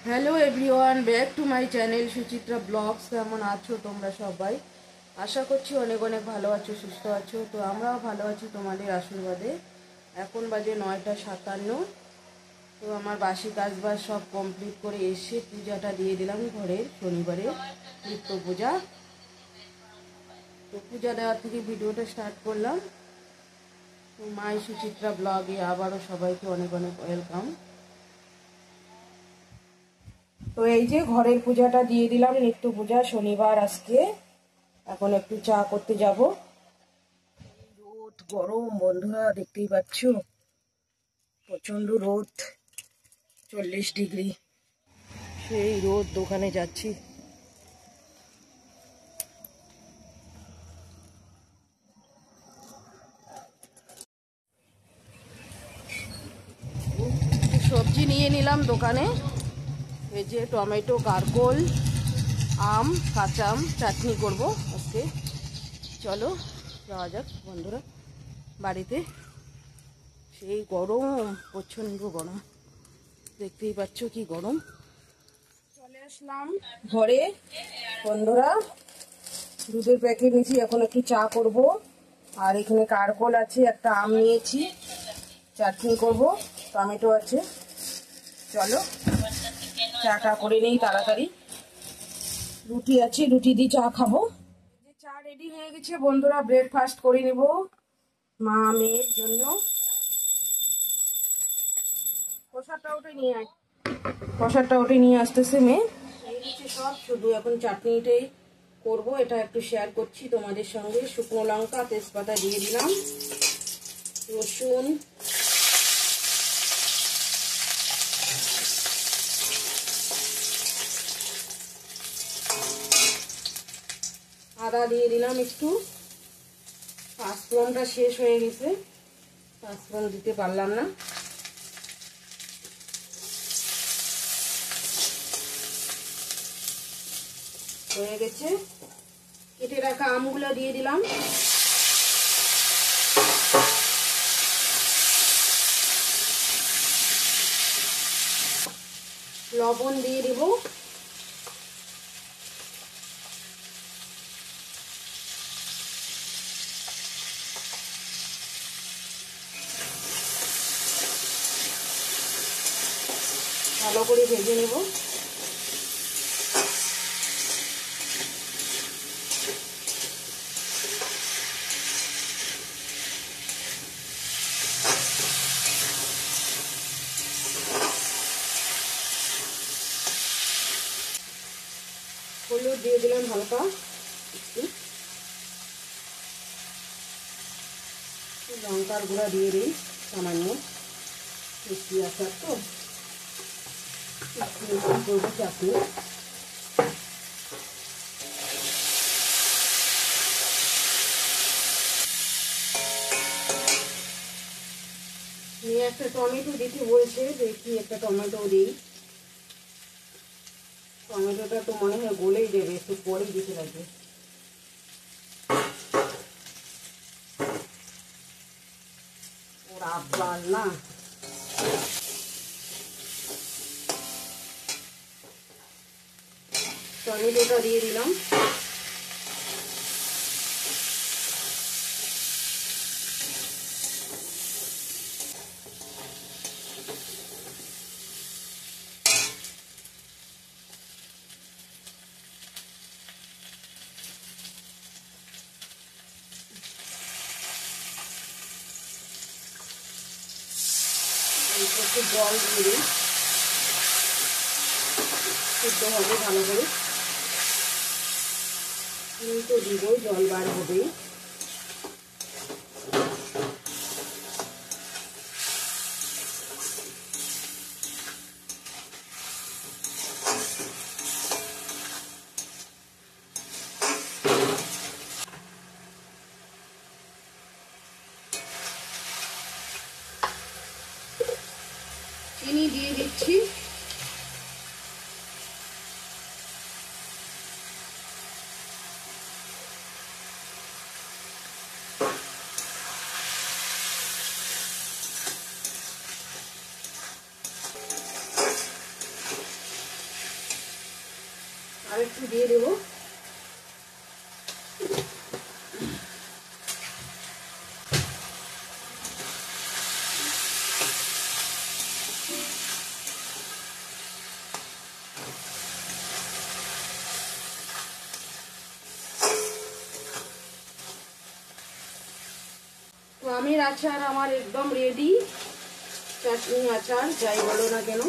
Hello everyone, back to my channel Suchitra blogs. কেমন আছো তোমরা সবাই? আশা করছি অনেক অনেক ভালো আছো, সুস্থ আছো। তো আমরাও ভালো আছি তোমাদের আশীর্বাদে। এখন বাজে 9:57। তো আমার বাসি কাজবাজ সব কমপ্লিট করে এসে পূজাটা দিয়ে দিলাম ঘরের, শনিবারে নিত্য পূজা। তো পূজা দেওয়ার থেকে ভিডিওটা স্টার্ট করলাম। তো মাই সুচিত্রা ব্লগে আবারও সবাইকে অনেক অনেক ওয়েলকাম। তো এই যে ঘরের পূজাটা দিয়ে দিলাম, নিত্য পূজা, শনিবার আজকে। এখন একটু চা করতে যাব। রোদ গরম বন্ধুরা, দেখতেই পাচ্ছ, প্রচন্ড রোদ, 40 ডিগ্রি। সেই রোদ, দোকানে যাচ্ছি। সবজি নিয়ে নিলাম দোকানে। এই যে টমেটো, কারকোল, আম, কাঁচা আম চাটনি করব আজকে। চলো যাওয়া যাক বন্ধুরা বাড়িতে। সেই গরম, প্রচন্ড গরম, দেখতেই পাচ্ছ কি গরম। চলে আসলাম ঘরে বন্ধুরা, দুধের প্যাকেট নিয়েছি, এখন একটু চা করব। আর এখানে কারকোল আছে, একটা আম নিয়েছি, চাটনি করব, টমেটো আছে। চলো চাটা করে নেই তাড়াতাড়ি। রুটি আছে, রুটি দিয়ে চা খাবো। যে চা রেডি হয়ে গেছে বন্ধুরা, ব্রেকফাস্ট করে নেব মা মেয়ের জন্য। প্রসাদটা ওটা নিয়ে আয়, প্রসাদটা ওটা নিয়ে আসতেছে মেয়ে। এই হচ্ছে সব, শুধু এখন চাটনিটাই করব। এটা একটু শেয়ার করছি তোমাদের সঙ্গে। শুকনো লঙ্কা, তেজপাতা দিয়ে দিলাম, রসুন, আদা দিয়ে দিলাম একটু। পাঁচফোড়নটা শেষ হয়ে গেছে, পাঁচফোড়ন দিতে পারলাম না। হয়ে গেছে। কেটে রাখা আমগুলো দিয়ে দিলাম। লবণ দিয়ে দিব। ভালো করে ভেজে নেব। হলুদ দিয়ে দিলাম হালকা একটু, লঙ্কার গুঁড়া দিয়ে দিই সামান্য, মিষ্টি আচার তো করবো চাটনি। নিয়ে একটা টমেটো দিতে বলছে, দেখি একটা টমেটো দিই। টমেটোটা তো মনে হয় গলেই দেবে, একটু পরেই দিতে লাগবে। ওর আব্বার না। টমেটোটা দিয়ে দিলাম। একটু জল দিয়ে দিই, সিদ্ধ হবে ভালো করে। তো দিব, জল বার হবে। চিনি দিয়ে দিচ্ছি। আর একটু দিয়ে দেবো। তো আমের আচার আমার একদম রেডি। চাটনি আচার যাই বলো না কেন,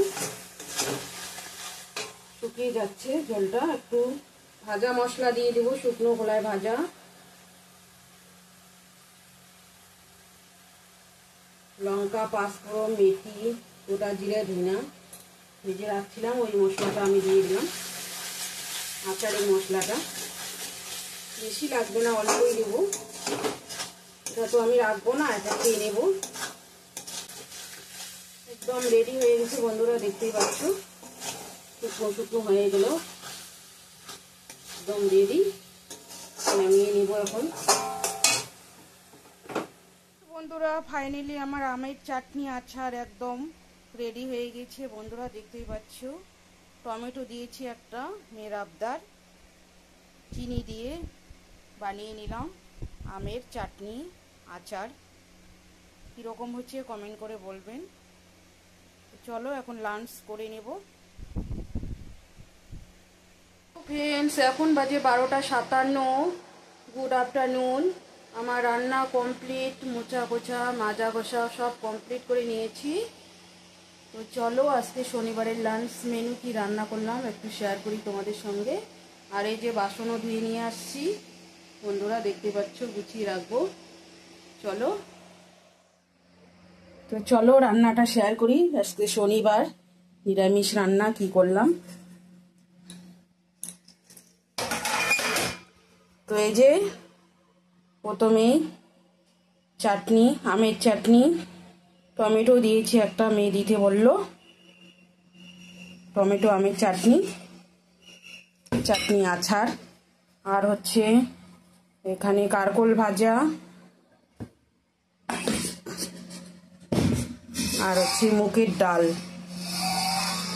শুকিয়ে যাচ্ছে জলটা। একটু ভাজা মশলা দিয়ে দেবো, শুকনো খোলায় ভাজা, লঙ্কা, পাঁচফোড়ন, মেথি, গোটা জিরে, ধনিয়া ভেজে রাখছিলাম, ওই মশলাটা আমি দিয়ে দিলাম। আচারের মশলাটা বেশি লাগবে না, অল্পই দেবো। এটা তো আমি রাখবো না, এটা খেয়ে নেবো। একদম রেডি হয়ে গেছে বন্ধুরা, দেখতেই পাচ্ছ শুকনো শুকনো হয়ে গেল, একদম রেডি। নামিয়ে নেবো এখন। বন্ধুরা ফাইনালি আমার আমের চাটনি আচার একদম রেডি হয়ে গেছে বন্ধুরা, দেখতেই পাচ্ছ। টমেটো দিয়েছি একটা, মেয়ের আবদার, চিনি দিয়ে বানিয়ে নিলাম আমের চাটনি আচার। কীরকম হচ্ছে কমেন্ট করে বলবেন। চলো এখন লাঞ্চ করে নেব। ফ্রেন্ডস এখন বাজে 12:57। Good afternoon. আমার রান্না কমপ্লিট, মোচা কোচা মাজা ঘষা সব কমপ্লিট করে নিয়েছি। তো চলো আজকে শনিবারের লাঞ্চ মেনু কি রান্না করলাম একটু শেয়ার করি তোমাদের সঙ্গে। আর এই যে বাসনও ধুয়ে নিয়ে আসছি বন্ধুরা, দেখতে পাচ্ছ, গুছিয়ে রাখবো। চলো তো চলো রান্নাটা শেয়ার করি। আজকে শনিবার, নিরামিষ রান্না কি করলাম। তো এই যে প্রথমে চাটনি, আমের চাটনি, টমেটো দিয়েছি একটা, মেয়ে দিতে বললো, টমেটো আমের চাটনি, চাটনি আচার, আর হচ্ছে এখানে কারকোল ভাজা, আর হচ্ছে মুগের ডাল।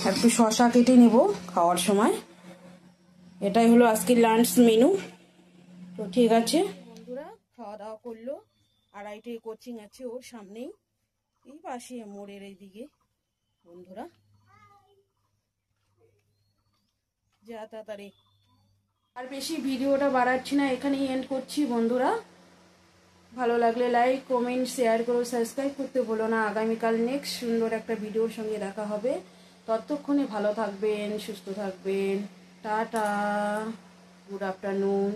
একটু শশা কেটে নেব খাওয়ার সময়। এটাই হলো আজকের লাঞ্চ মেনু। তো ঠিক আছে বন্ধুরা, খাওয়া দাওয়া করলো। 2:30টায় কোচিং আছে ওর সামনেই, এই পাশে মোড়ের এইদিকে বন্ধুরা। যা তাড়াতাড়ি আর বেশি ভিডিওটা বাড়াচ্ছি না, এখানেই এন্ড করছি বন্ধুরা। ভালো লাগলে লাইক, কমেন্ট, শেয়ার করো, সাবস্ক্রাইব করতে বলো না। আগামীকাল নেক্সট সুন্দর একটা ভিডিওর সঙ্গে দেখা হবে। ততক্ষণে ভালো থাকবেন, সুস্থ থাকবেন। Tata, good afternoon.